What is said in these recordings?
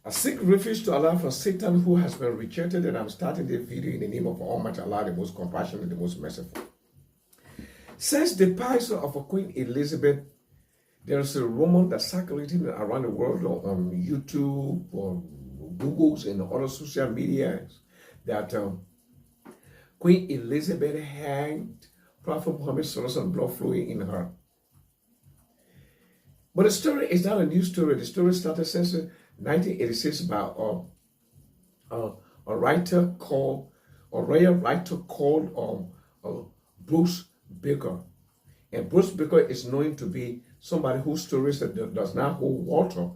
I seek refuge to Allah from Satan who has been rejected, and I'm starting this video in the name of Almighty Allah, the most compassionate, the most merciful. Since the passing of Queen Elizabeth, there is a rumor that's circulating around the world on YouTube, on Google's, and other social media that Queen Elizabeth had Prophet Mohammed's blood flowing in her. But the story is not a new story. The story started since 1986 by a royal writer called Bruce Baker. And Bruce Baker is known to be somebody whose stories does not hold water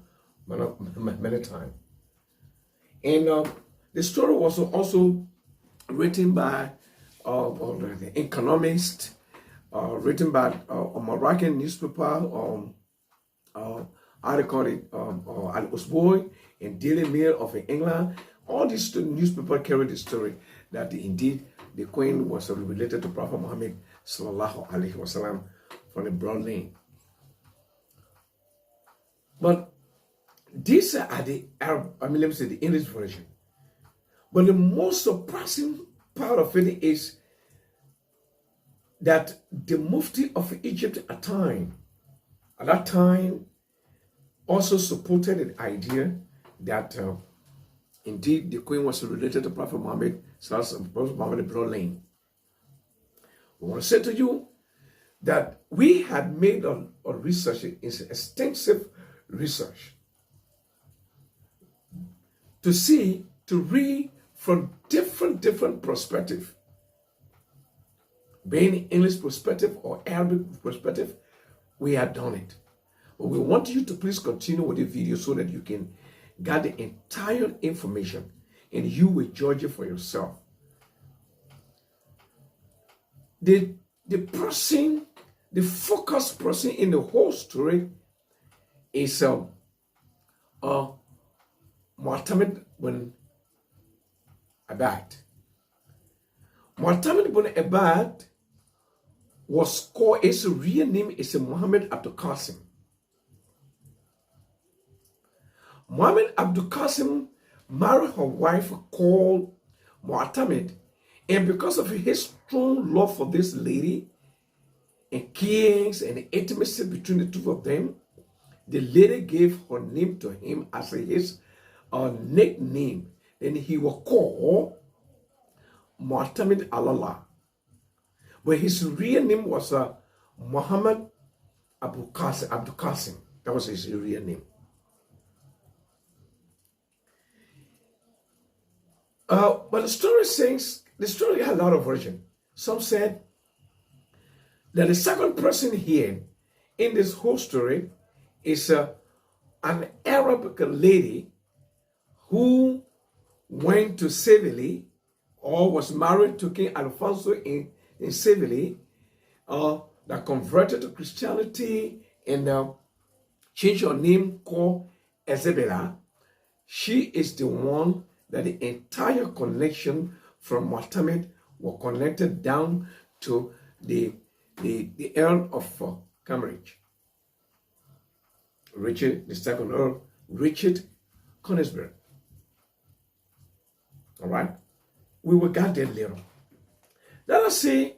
many times. And the story was also written by the economist, written by a Moroccan newspaper, how they call it, Al-Usboy and Daily Mail of England. All these newspapers carry the story that indeed the Queen was related to Prophet Muhammad sallallahu alaihi wasallam from the broad lane. But these are the Arab, let me say the English version. But the most surprising part of it is that the Mufti of Egypt at that time, also supported the idea that indeed the Queen was related to Prophet Muhammad, Prophet Muhammad blood lane. We want to say to you that we had made a research, extensive research, to read from different perspective, being English perspective or Arabic perspective. We had done it. But we want you to please continue with the video so that you can get the entire information and you will judge it for yourself. The focused person in the whole story is Muhammad bin Abad. Muhammad bin Abad was called, his real name is Muhammad Abdul Qasim. Muhammad Abdul Qasim married her wife called Muhammad, and because of his strong love for this lady and kings and intimacy between the two of them, the lady gave her name to him as his nickname. Then he was called Muhammad Allah. But his real name was Muhammad Abdul Qasim. That was his real name. But the story had a lot of versions. Some said that the second person here in this whole story is an Arabic lady who went to Seville or was married to King Alfonso in Seville, that converted to Christianity and changed her name called Isabella. She is the one that the entire connection from Muhammad were connected down to the Earl of Cambridge. Richard, the second Earl, Richard Conisberry. All right? We will get there later. Let us see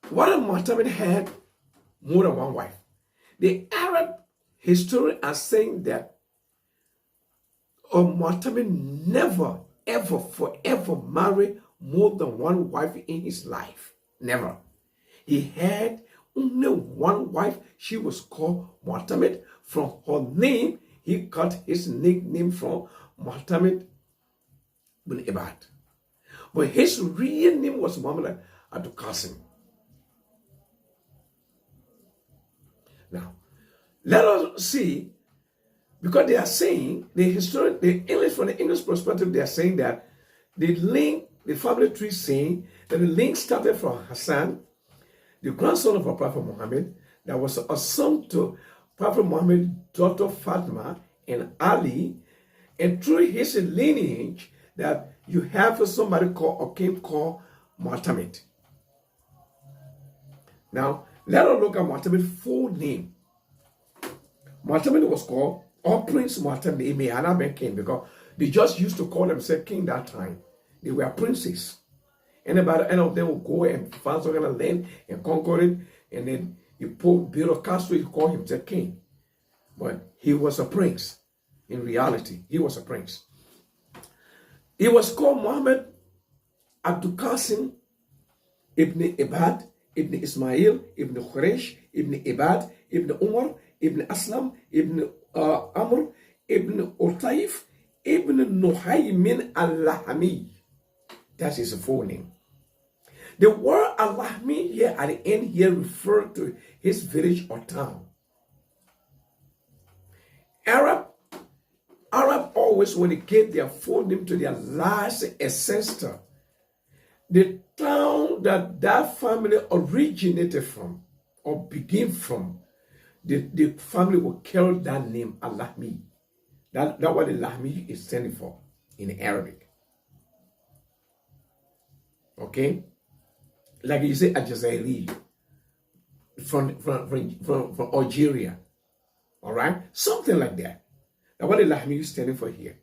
what Muhammad had more than one wife. The Arab historians are saying that Muhammad never, ever, forever married more than one wife in his life. Never. He had only one wife. She was called Muhammad. From her name, he got his nickname from Muhammad bin Abad. But his real name was Muhammad Abdul Qasim. Now, let us see, because they are saying, from the English perspective, they are saying that the family tree saying that the link started from Hassan, the grandson of our Prophet Muhammad, that was a son to Prophet Muhammad's daughter Fatima and Ali, and through his lineage that you have somebody called, a king called Muhammad. Now, let us look at Muhammad's full name. Muhammad was called or Prince Mohammed, they may have been king because they just used to call themselves king that time. They were princes. And by the end of them will go and find some kind of land and conquer it. And then you build a castle, you call him the king. But he was a prince. In reality, he was a prince. He was called Muhammad Abdul Qasim ibn Ibad, ibn Ismail, ibn Quraysh, ibn Ibad, ibn Umar, ibn Aslam, ibn Amr, ibn Utaif, ibn Nuhaymin al-Lahmi. That is a full name. The word al-Lahmi here at the end here referred to his village or town. Arab always, when they gave their full name to their last ancestor, the town that family originated from or began from, the family will carry that name, al-Lahmi. That's what the Lahmi is standing for in Arabic. Okay? Like you say, Aljazairi from Algeria. All right? Something like that. That's what the Lahmi is standing for here.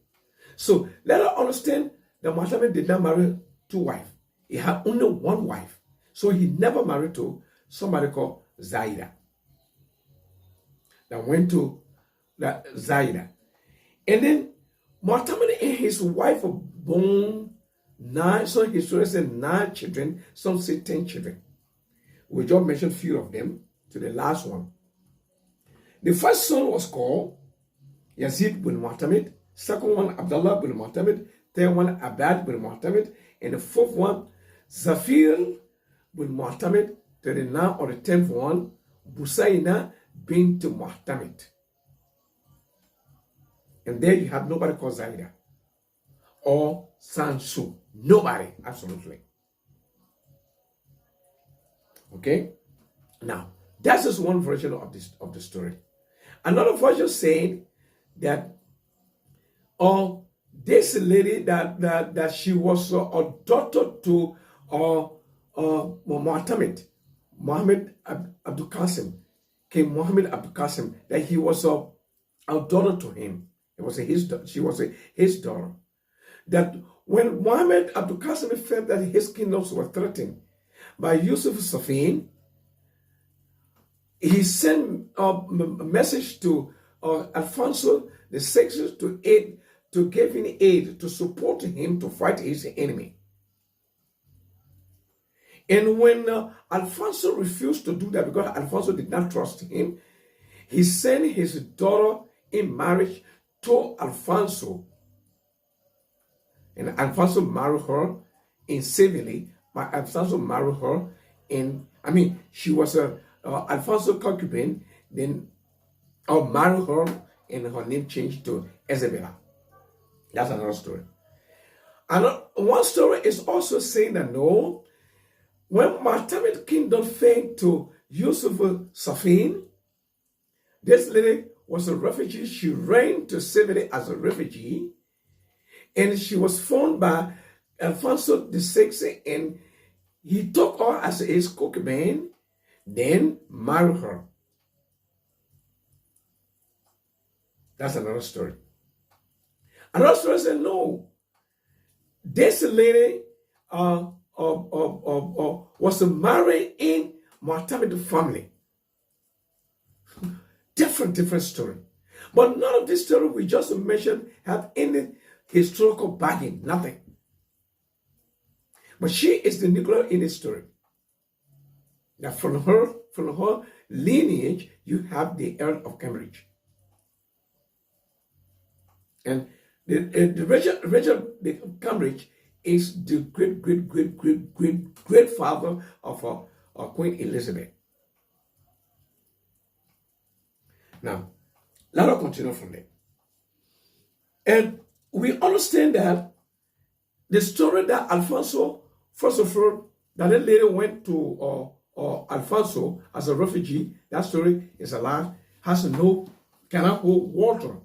So let us understand that Muhammad did not marry two wives. He had only one wife. So he never married to somebody called Zaida. That went to Zaida. And then Muhammad and his wife were born nine, some historians say 9 children, some say 10 children. We just mentioned a few of them to the last one. The first son was called Yazid bin Muhammad, second one Abdullah bin Muhammad, third one Abad bin Muhammad, and the fourth one Zafir bin Muhammad, to the 9th or the 10th one Busayna bint Muhammad. And there you have nobody called Zaida or Sansu. Nobody, absolutely. Okay? Now, that's just one version of the story. Another version saying that this lady that she was a daughter to Muhammad Abdul Qasim, King Muhammad Abdul Qasim, that he was a daughter to him. She was his daughter. That when Muhammad Abdul Qasim felt that his kingdoms were threatened by Yusuf Safin, he sent a message to Alfonso VI to give him aid, to support him to fight his enemy. And when Alfonso refused to do that because Alfonso did not trust him, he sent his daughter in marriage to Alfonso. And Alfonso married her in civilly, but Alfonso married her she was Alfonso concubine, then married her and her name changed to Isabella. That's another story. And one story is also saying that no, when Muhammad kingdom fell to Yusuf Safin, this lady was a refugee. She ran to Sicily as a refugee, and she was found by Alfonso VI, and he took her as his concubine, then married her. That's another story. Another story said, no, this lady was married in Muhammad family. Different story. But none of this story we just mentioned have any historical backing, nothing. But she is the nuclear in this story. Now from her lineage, you have the Earl of Cambridge. And the Richard Cambridge is the great father of Queen Elizabeth. Now, let us continue from there. And we understand that the story that Alfonso, first of all, that lady went to Alfonso as a refugee, that story is a lie, cannot hold water.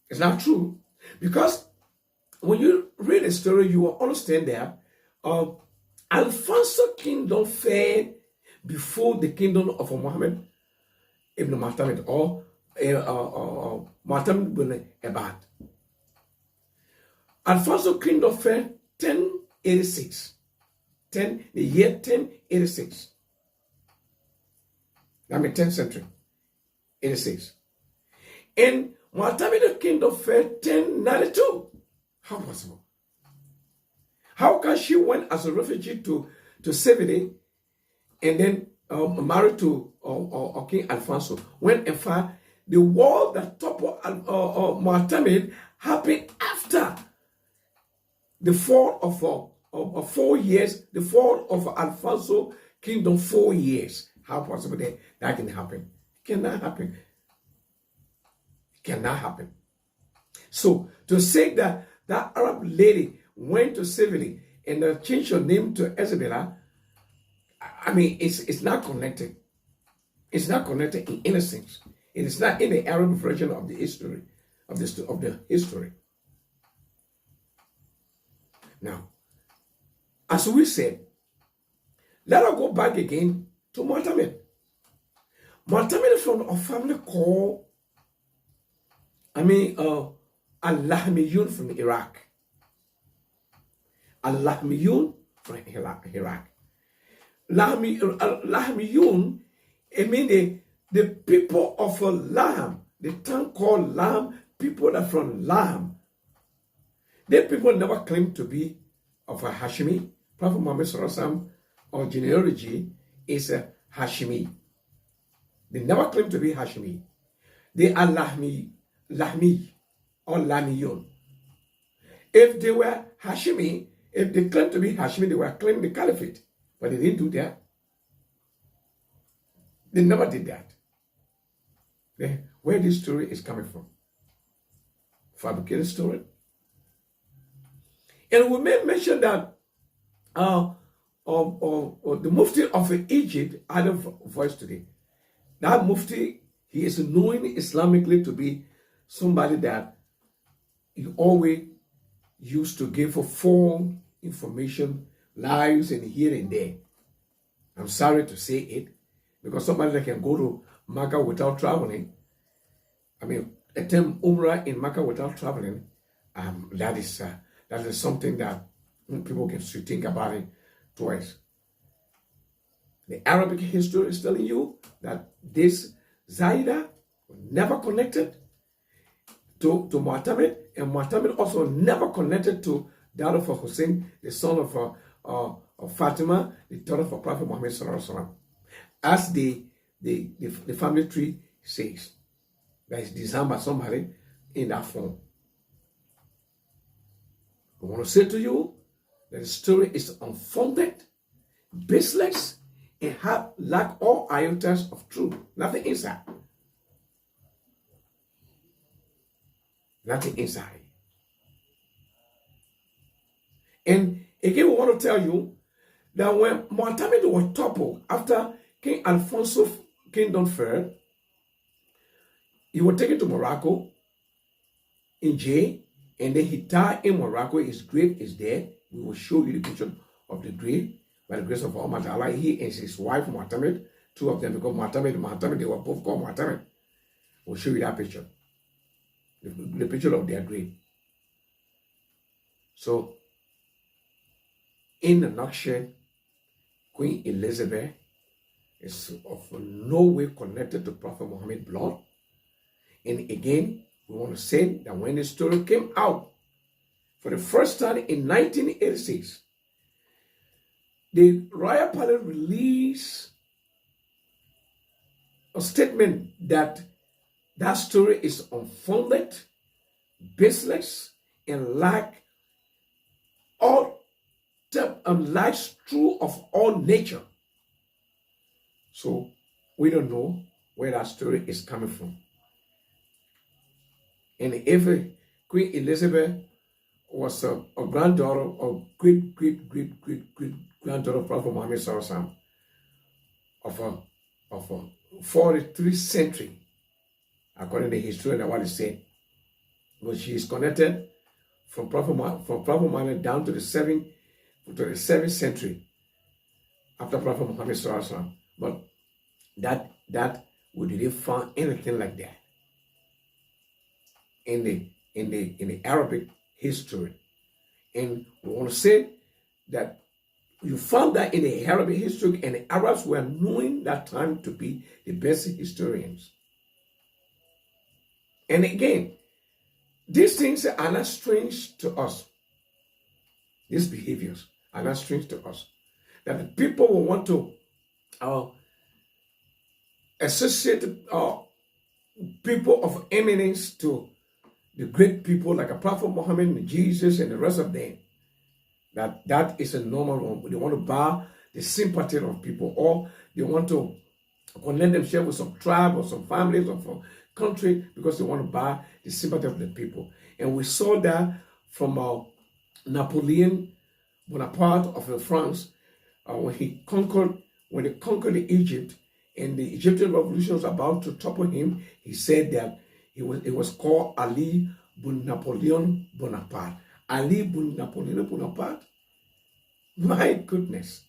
It's not true. Because when you read the story, you will understand that Alfonso's kingdom fell before the kingdom of Muhammad Ibn Muhammad, or Muhammad bin Ebad. Alfonso kingdom fell 1086. The year 1086. I mean 10th century. 86. And Muhammad kingdom fell 1092. How possible? How can she went as a refugee to Seville and then married to King Alfonso, when in fact the war that toppled Muhammad happened after the fall of 4 years, the fall of Alfonso kingdom 4 years. How possible that can happen? It cannot happen. It cannot happen. So to say that that Arab lady went to Seville and changed her name to Isabella, I mean, it's not connected. It's not connected in any sense. It is not in the Arab version of the history, of the history. Now, as we said, let us go back again to Muhammad. Muhammad is from a family called, Al-Lahmiyun from Iraq. Al-Lahmiyun from Iraq. Lahmiyun, I mean the people of Lahm, the town called Lahm, people that are from Lahm. The people never claim to be of a Hashimi. Prophet Mohammed Sallallahu or genealogy is a Hashimi. They never claim to be Hashimi. They are Lahmi or Lamiyun. If they were Hashimi, if they claimed to be Hashimi, they were claiming the caliphate. But they didn't do that. They never did that. Where this story is coming from? Fabricated story. And we may mention that the Mufti of Egypt had a voice today. That Mufti, he is known Islamically to be somebody that he always used to give a full information, lies and here and there. I'm sorry to say it, because somebody that can go to Mecca without traveling, attend Umrah in Mecca without traveling, that is something that people should think about it twice. The Arabic history is telling you that this Zaida was never connected to Muhammad, and Muhammad also never connected to that of Hussein, the son of Fatima, the daughter of Prophet Mohammed Sallallahu Alaihi Wasallam, as the family tree says, that is designed by somebody in that form. I want to say to you that the story is unfounded, baseless, and lack all iotas of truth. Nothing inside. Nothing inside. And again, we want to tell you that when Muhammad was toppled after King Alfonso kingdom fell, he was taken to Morocco in jail, and then he died in Morocco. His grave is there. We will show you the picture of the grave by the grace of Almighty Allah. He and his wife Muhammad, two of them, because Muhammad, they were both called Muhammad. We'll show you that picture, the picture of their grave. So, in a nutshell, Queen Elizabeth is of no way connected to Prophet Muhammad's blood. And again, we want to say that when the story came out for the first time in 1986, the Royal Palace released a statement that that story is unfounded, baseless, and lack all lies true of all nature. So we don't know where that story is coming from. And if Queen Elizabeth was a granddaughter or great granddaughter of Prophet Mohammed Sallallahu Alaihi Wasallam of a 43rd century, according to the historian and what it said, but she is connected from Prophet Mohammed down to the 7th century after Prophet Muhammad Sallallahu Alaihi Wasallam. But that we didn't find anything like that. in the Arabic history. And we want to say that you found that in the Arabic history, and the Arabs were known that time to be the best historians. And again, these things are not strange to us. These behaviors are not strange to us. That the people will want to associate people of eminence to the great people like a Prophet Mohammed and Jesus and the rest of them. That is a normal one. They want to buy the sympathy of people, or they want to connect themselves with some tribe or some families or some country because they want to buy the sympathy of the people. And we saw that from Napoleon Bonaparte of France when they conquered Egypt, and the Egyptian revolution was about to topple him. He said that it was called Ali bin Napoleon Bonaparte. Ali bin Napoleon Bonaparte. My goodness.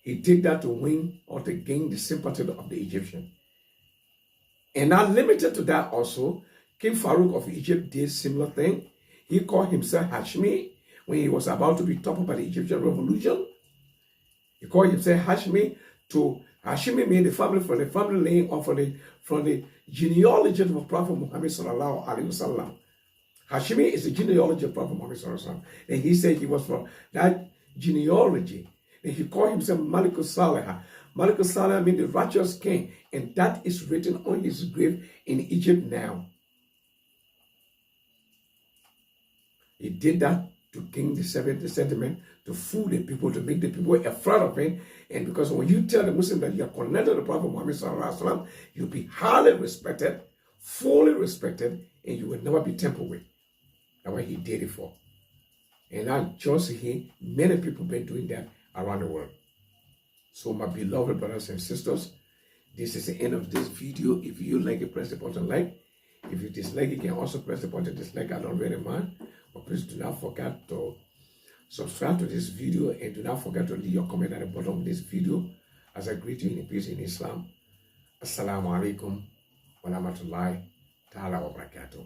He did that to win or to gain the sympathy of the Egyptian. And not limited to that also, King Farouk of Egypt did similar thing. He called himself Hashmi when he was about to be toppled by the Egyptian revolution. He called himself Hashmi. Hashmi means the family, from the family line or from the genealogy of Prophet Mohammed sallallahu alaihi wasallam. Hashmi is the genealogy of Prophet Mohammed sallallahu alaihi wasallam. And he said he was from that genealogy. And he called himself Malik Saleh. Malik Saleh means the righteous king. And that is written on his grave in Egypt now. He did that to gain the sentiment, to fool the people, to make the people afraid of him. And because when you tell the Muslim that you are connected to the Prophet Muhammad sallallahu alaihi wasallam, you'll be highly respected, fully respected, and you will never be tampered with. That's what he did it for. And not just he, many people have been doing that around the world. So my beloved brothers and sisters, this is the end of this video. If you like it, press the button like. If you dislike, you can also press the button dislike. I don't really mind. But please do not forget to subscribe to this video, and do not forget to leave your comment at the bottom of this video as I greet you in peace in Islam. Assalamu alaikum wa rahmatullahi ta'ala wa barakatuh.